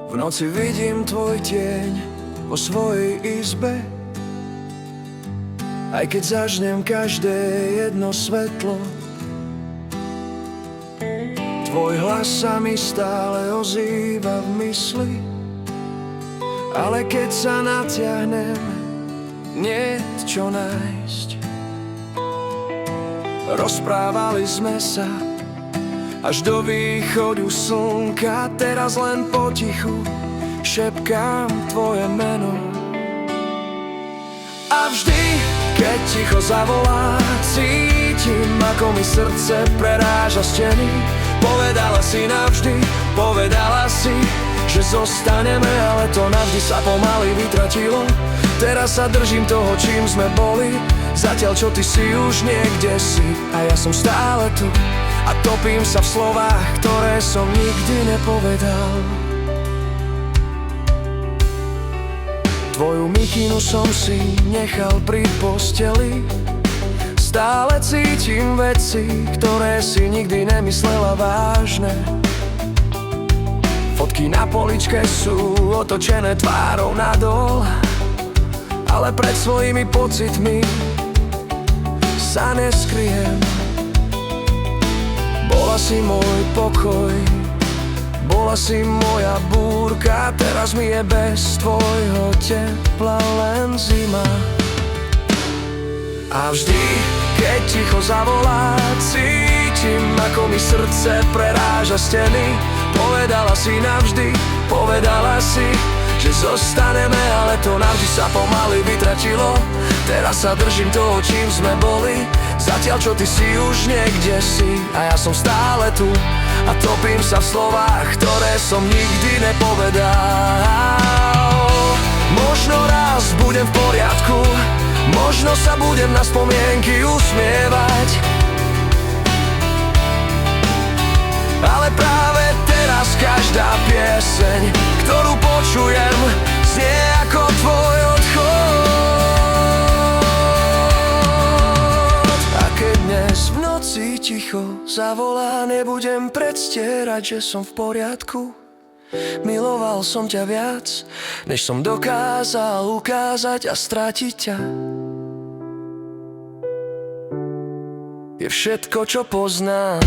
V noci vidím tvoj tieň vo svojej izbe, aj keď zažnem každé jedno svetlo. Tvoj hlas sa mi stále ozýva v mysli, ale keď sa natiahnem, niet čo nájsť. Rozprávali sme sa až do východu slnka, teraz len potichu šepkám tvoje meno. A vždy, keď ticho zavolá, cítim, ako mi srdce preráža steny. Povedala si navždy, povedala si, že zostaneme, ale to navždy sa pomaly vytratilo. Teraz sa držím toho, čím sme boli, zatiaľ čo ty si už niekde si a ja som stále tu a topím sa v slovách, ktoré som nikdy nepovedal. Tvoju mikinu som si nechal pri posteli, stále cítim veci, ktoré si nikdy nemyslela vážne. Fotky na poličke sú otočené tvárou nadol, ale pred svojimi pocitmi sa neskryjem. Bola si môj pokoj, bola si moja búrka, teraz mi je bez tvojho tepla len zima. A vždy, keď ticho zavolá, cítim, ako mi srdce preráža steny. Povedala si navždy, povedala si, že zostaneme, ale to navždy sa pomaly vytratilo. Teraz sa držím toho, čím sme boli, zatiaľ čo ty si už niekde si a ja som stále tu a topím sa v slovách, ktoré som nikdy nepovedal. Možno raz budem v poriadku, možno sa budem na spomienky usmievať, ale práve teraz každá pieseň, ktorú počujem, znie ako tvoj odchod. A keď dnes v noci ticho zavolá, nebudem predstierať, že som v poriadku. Miloval som ťa viac, než som dokázal ukázať a stratiť ťa. Je všetko, čo poznám.